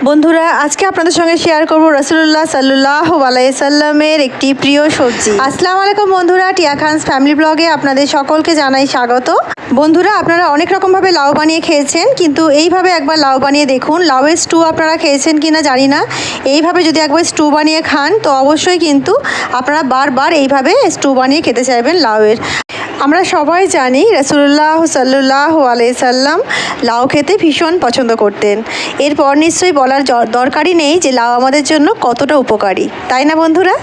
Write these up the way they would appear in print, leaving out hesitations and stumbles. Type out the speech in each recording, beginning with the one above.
বন্ধুরা আজকে আপনাদের সঙ্গে শেয়ার করব রাসূলুল্লাহ সাল্লাল্লাহু আলাইহি সাল্লামের একটি প্রিয় সবজি। আসসালামু আলাইকুম বন্ধুরা, টিয়া খানস ফ্যামিলি ব্লগে আপনাদের সকলকে জানাই স্বাগত। বন্ধুরা আপনারা অনেক রকমভাবে লাউ বানিয়ে খেয়েছেন, কিন্তু এইভাবে একবার লাউ বানিয়ে দেখুন। লাউয়ের স্টু আপনারা খেয়েছেন কিনা জানি না, এইভাবে যদি একবার স্টু বানিয়ে খান তো অবশ্যই কিন্তু আপনারা বারবার এইভাবে স্টু বানিয়ে খেতে চাইবেন লাউয়ের। আমরা সবাই জানি রাসূলুল্লাহ সাল্লাল্লাহু আলাইহি সাল্লাম লাউ খেতে ভীষণ পছন্দ করতেন। এরপর নিশ্চয়ই বলার দরকারই নেই যে লাউ আমাদের জন্য কতটা উপকারী, তাই না বন্ধুরা?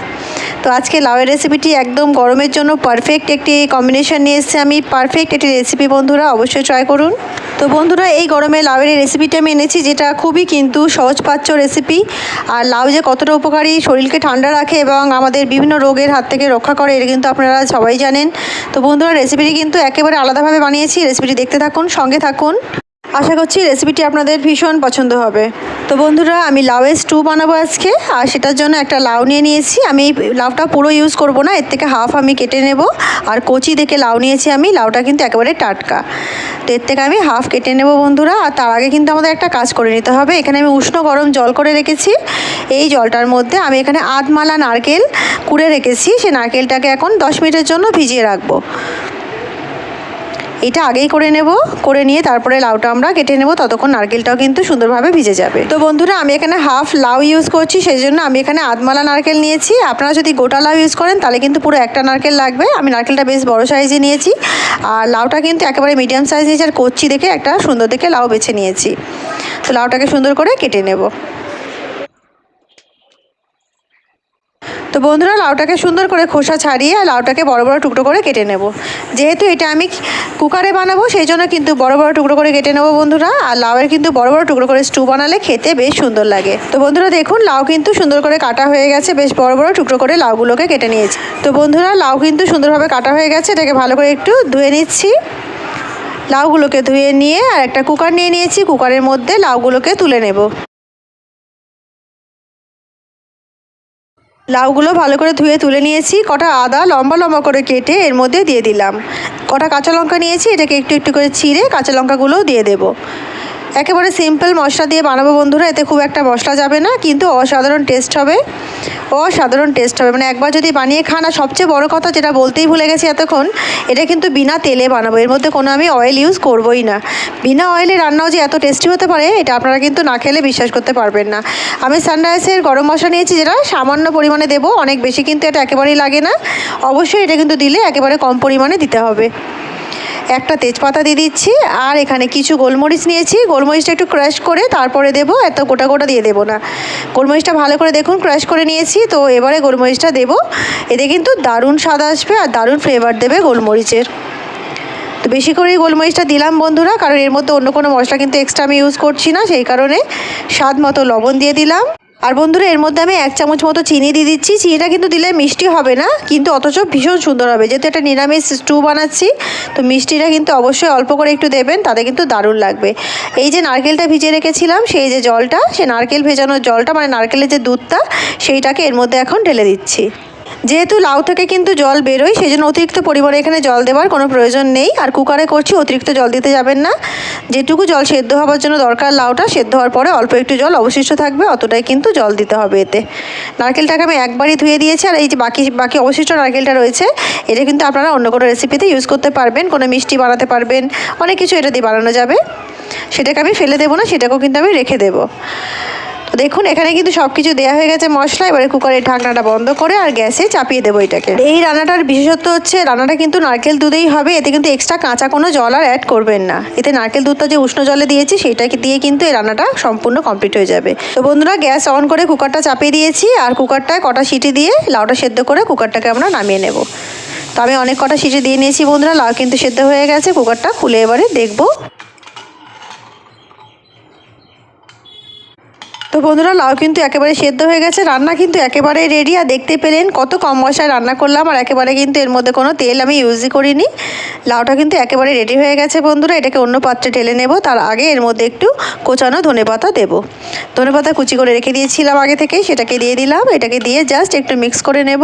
তো আজকে লাউয়ের রেসিপিটি একদম গরমের জন্য পারফেক্ট একটি কম্বিনেশন নিয়ে এসেছি আমি। পারফেক্ট একটি রেসিপি বন্ধুরা, অবশ্যই ট্রাই করুন। তো বন্ধুরা এই গরমে লাউয়ের এই রেসিপিটা আমি এনেছি, যেটা খুবই কিন্তু সহজপাচ্য রেসিপি। আর লাউ যে কতটা উপকারী, শরীরকে ঠান্ডা রাখে এবং আমাদের বিভিন্ন রোগের হাত থেকে রক্ষা করে, এটা কিন্তু আপনারা সবাই জানেন। তো বন্ধুরা রেসিপিটি কিন্তু একেবারে আলাদাভাবে বানিয়েছি। রেসিপিটি দেখতে থাকুন, সঙ্গে থাকুন। আশা করছি রেসিপিটি আপনাদের ভীষণ পছন্দ হবে। তো বন্ধুরা আমি লাউয়ের স্টু বানাবো আজকে, আর সেটার জন্য একটা লাউ নিয়ে নিয়েছি। আমি এই লাউটা পুরো ইউজ করব না, এর থেকে হাফ আমি কেটে নেব। আর কচি দেখে লাউ নিয়েছি আমি, লাউটা কিন্তু একেবারে টাটকা। তো এর থেকে আমি হাফ কেটে নেব বন্ধুরা। আর তার আগে কিন্তু আমাদের একটা কাজ করে নিতে হবে। এখানে আমি উষ্ণ গরম জল করে রেখেছি। এই জলটার মধ্যে আমি এখানে আধমালা নারকেল কুড়ে রেখেছি। সেই নারকেলটাকে এখন 10 মিনিটের জন্য ভিজিয়ে রাখবো। এটা আগেই করে নেব, করে নিয়ে তারপরে লাউটা আমরা কেটে নেব, ততক্ষণ নারকেলটাও কিন্তু সুন্দরভাবে ভিজে যাবে। তো বন্ধুরা আমি এখানে হাফ লাউ ইউজ করছি, সেই জন্য আমি এখানে আধমালা নারকেল নিয়েছি। আপনারা যদি গোটা লাউ ইউজ করেন তাহলে কিন্তু পুরো একটা নারকেল লাগবে। আমি নারকেলটা বেশ বড় সাইজে নিয়েছি, আর লাউটা কিন্তু একেবারে মিডিয়াম সাইজ নিয়েছি। আর কচি দেখে একটা সুন্দর দেখে লাউ বেছে নিয়েছি। তো লাউটাকে সুন্দর করে কেটে নেব। তো বন্ধুরা লাউটাকে সুন্দর করে খোসা ছাড়িয়ে লাউটাকে বড় বড় টুকরো করে কেটে নেব। যেহেতু এটা আমি কুকারে বানাবো সেই জন্য কিন্তু বড় বড় টুকরো করে কেটে নেব বন্ধুরা। আর লাউয়ের কিন্তু বড় বড় টুকরো করে স্টু বানালে খেতে বেশ সুন্দর লাগে। তো বন্ধুরা দেখুন লাউ কিন্তু সুন্দর করে কাটা হয়ে গেছে, বেশ বড় বড় টুকরো করে লাউগুলোকে কেটে নিয়েছি। তো বন্ধুরা লাউ কিন্তু সুন্দরভাবে কাটা হয়ে গেছে, এটাকে ভালো করে একটু ধুয়ে নিচ্ছি। লাউগুলোকে ধুয়ে নিয়ে আর একটা কুকার নিয়ে নিয়েছি, কুকারের মধ্যে লাউগুলোকে তুলে নেব। লাউগুলো ভালো করে ধুয়ে তুলে নিয়েছি। কটা আদা লম্বা লম্বা করে কেটে এর মধ্যে দিয়ে দিলাম। কটা কাঁচা লঙ্কা নিয়েছি, এটাকে একটু একটু করে ছিঁড়ে কাঁচা লঙ্কাগুলোও দিয়ে দেব। একেবারে সিম্পল মশলা দিয়ে বানাবো বন্ধুরা, এতে খুব একটা মশলা যাবে না, কিন্তু অসাধারণ টেস্ট হবে। অসাধারণ টেস্ট হবে, মানে একবার যদি বানিয়ে খান। আর সবচেয়ে বড় কথা যেটা বলতেই ভুলে গেছি এতক্ষণ, এটা কিন্তু বিনা তেলে বানাবো। এর মধ্যে কোনো আমি অয়েল ইউজ করবোই না। বিনা অয়েলে রান্নাও যে এত টেস্টি হতে পারে, এটা আপনারা কিন্তু না খেলে বিশ্বাস করতে পারবেন না। আমি সানরাইজের গরম মশলা নিয়েছি, যেটা সামান্য পরিমাণে দেবো, অনেক বেশি কিন্তু এটা একেবারেই লাগে না। অবশ্যই এটা কিন্তু দিলে একেবারে কম পরিমাণে দিতে হবে। একটা তেজপাতা দিয়ে দিচ্ছি, আর এখানে কিছু গোলমরিচ নিয়েছি। গোলমরিচটা একটু ক্রাশ করে তারপরে দেবো, এত গোটা গোটা দিয়ে দেবো না। গোলমরিচটা ভালো করে দেখুন ক্রাশ করে নিয়েছি। তো এবারে গোলমরিচটা দেবো, এতে কিন্তু দারুণ স্বাদ আসবে আর দারুণ ফ্লেভার দেবে গোলমরিচের। তো বেশি করেই গোলমরিচটা দিলাম বন্ধুরা, কারণ এর মধ্যে অন্য কোনো মশলা কিন্তু এক্সট্রা আমি ইউজ করছি না, সেই কারণে স্বাদ মতো লবণ দিয়ে দিলাম। আর বন্ধুরা এর মধ্যে আমি 1 চামচ মতো চিনি দিয়ে দিচ্ছি। চিনিটা কিন্তু দিলে মিষ্টি হবে না, কিন্তু অথচ ভীষণ সুন্দর হবে। যেহেতু এটা নিরামিষ স্টু বানাচ্ছি, তো মিষ্টিটা কিন্তু অবশ্যই অল্প করে একটু দেবেন, তাতে কিন্তু দারুণ লাগবে। এই যে নারকেলটা ভিজিয়ে রেখেছিলাম, সেই যে জলটা, সেই নারকেল ভেজানোর জলটা, মানে নারকেলের যে দুধটা, সেইটাকে এর মধ্যে এখন ঢেলে দিচ্ছি। যেহেতু লাউ থেকে কিন্তু জল বেরোয়, সেই জন্য অতিরিক্ত পরিমাণে এখানে জল দেওয়ার কোনো প্রয়োজন নেই। আর কুকারে করছি, অতিরিক্ত জল দিতে যাবেন না। যেটুকু জল সেদ্ধ হওয়ার জন্য দরকার, লাউটা সেদ্ধ হওয়ার পরে অল্প একটু জল অবশিষ্ট থাকবে, অতটাই কিন্তু জল দিতে হবে এতে। নারকেলটাকে আমি একবারই ধুয়ে দিয়েছি। আর এই যে বাকি অবশিষ্ট নারকেলটা রয়েছে, এটা কিন্তু আপনারা অন্য কোনো রেসিপিতে ইউজ করতে পারবেন, কোনো মিষ্টি বানাতে পারবেন, অনেক কিছু এটা দিয়ে বানানো যাবে। সেটাকে আমি ফেলে দেবো না, সেটাকেও কিন্তু আমি রেখে দেবো। তো দেখুন এখানে কিন্তু সব কিছু দেওয়া হয়ে গেছে মশলা। এবারে কুকারের ঢাকনাটা বন্ধ করে আর গ্যাসে চাপিয়ে দেবো এটাকে। এই রান্নাটার বিশেষত্ব হচ্ছে, রান্নাটা কিন্তু নারকেল দুধেই হবে, এতে কিন্তু এক্সট্রা কাঁচা কোনো জল আর অ্যাড করবেন না। এতে নারকেল দুধটা যে উষ্ণ জলে দিয়েছি, সেইটাকে দিয়ে কিন্তু এই রান্নাটা সম্পূর্ণ কমপ্লিট হয়ে যাবে। তো বন্ধুরা গ্যাস অন করে কুকারটা চাপিয়ে দিয়েছি, আর কুকারটায় কটা সিটি দিয়ে লাউটা সেদ্ধ করে কুকারটাকে আমরা নামিয়ে নেব। তো আমি অনেক কটা সিটি দিয়ে নিয়েছি বন্ধুরা, লাউ কিন্তু সেদ্ধ হয়ে গেছে। কুকারটা খুলে এবারে দেখবো। তো বন্ধুরা লাউ কিন্তু একেবারে সেদ্ধ হয়ে গেছে, রান্না কিন্তু একেবারে রেডি। আর দেখতে পেলেন কত কম মশলায় রান্না করলাম, আর একেবারে কিন্তু এর মধ্যে কোনো তেল আমি ইউজই করিনি। লাউটা কিন্তু একেবারে রেডি হয়ে গেছে বন্ধুরা। এটাকে অন্য পাত্রে ঢেলে নেব। তার আগে এর মধ্যে একটু কোচানো ধনেপাতা দেব। ধনেপাতা কুচি করে রেখে দিয়েছিলাম আগে থেকেই, সেটাকে দিয়ে দিলাম। এটাকে দিয়ে জাস্ট একটু মিক্স করে নেব,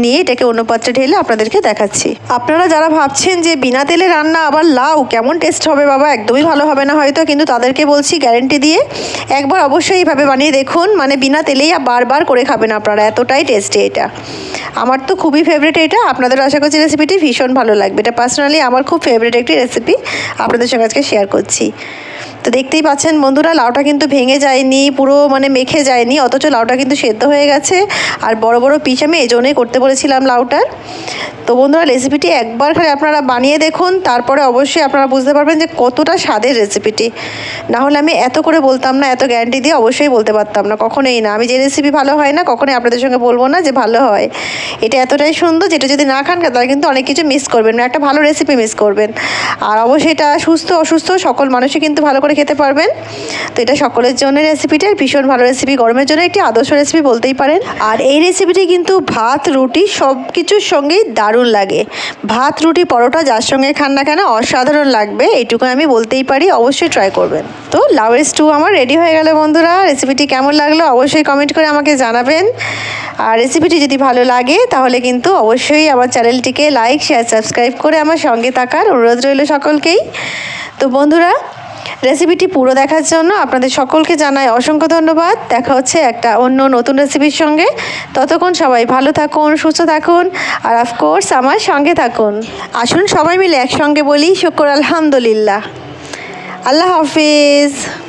নিয়ে এটাকে অন্য পাত্রে ঢেলে আপনাদেরকে দেখাচ্ছি। আপনারা যারা ভাবছেন যে বিনা তেলে রান্না আবার লাউ কেমন টেস্ট হবে বাবা, একদমই ভালো হবে না হয়তো, কিন্তু তাদেরকে বলছি গ্যারেন্টি দিয়ে, একবার অবশ্যই এইভাবে বানিয়ে দেখুন, মানে বিনা তেলেই বারবার করে খাবেন আপনারা, এতটাই টেস্টি এটা। আমার তো খুবই ফেভারিট এটা, আপনাদের আশা করছি রেসিপিটি ভীষণ ভালো লাগবে। এটা পার্সোনালি আমার খুব ফেভারিট একটি রেসিপি, আপনাদের সঙ্গে আজকে শেয়ার করছি। তো দেখতেই পাচ্ছেন বন্ধুরা, লাউটা কিন্তু ভেঙে যায়নি, পুরো মানে মেখে যায়নি, অথচ লাউটা কিন্তু সেদ্ধ হয়ে গেছে। আর বড় বড় পিস আমি এই জন্যই করতে বলেছিলাম লাউটার। তো বন্ধুরা, রেসিপিটি একবার খালি আপনারা বানিয়ে দেখুন, তারপরে অবশ্যই আপনারা বুঝতে পারবেন যে কতটা স্বাদের রেসিপিটি। না হলে আমি এত করে বলতাম না, এত গ্যারান্টি দিয়ে অবশ্যই বলতে পারতাম না, কখনোই না। আমি যে রেসিপি ভালো হয় না কখনোই আপনাদের সঙ্গে বলবো না যে ভালো হয়। এটা এতটাই সুন্দর, যেটা যদি না খান তাহলে কিন্তু অনেক কিছু মিস করবেন, মানে একটা ভালো রেসিপি মিস করবেন। আর অবশ্যই এটা সুস্থ অসুস্থ সকল মানুষই কিন্তু ভালো করে খেতে পারবেন। তো এটা সকলের জন্য রেসিপিটা ভীষণ ভালো রেসিপি, গরমের জন্য একটি আদর্শ রেসিপি বলতেই পারেন। আর এই রেসিপিটি কিন্তু ভাত রুটি সব কিছুর সঙ্গেই দারুণ লাগে। ভাত রুটি পরোটা যার সঙ্গে খান না কেন অসাধারণ লাগবে, এইটুকু আমি বলতেই পারি। অবশ্যই ট্রাই করবেন। তো লাউয়ের স্টু আমার রেডি হয়ে গেল বন্ধুরা। রেসিপিটি কেমন লাগলো অবশ্যই কমেন্ট করে আমাকে জানাবেন। আর রেসিপিটি যদি ভালো লাগে তাহলে কিন্তু অবশ্যই আমার চ্যানেলটিকে লাইক শেয়ার সাবস্ক্রাইব করে আমার সঙ্গে থাকার অনুরোধ রইল সকলকেই। তো বন্ধুরা, রেসিপিটি পুরো দেখার জন্য আপনাদের সকলকে জানাই অসংখ্য ধন্যবাদ। দেখা হচ্ছে একটা অন্য নতুন রেসিপির সঙ্গে। ততক্ষণ সবাই ভালো থাকুন, সুস্থ থাকুন, আর অফকোর্স আমার সঙ্গে থাকুন। আসুন সবাই মিলে একসঙ্গে বলি শুকর আলহামদুলিল্লাহ। আল্লাহ হাফিজ।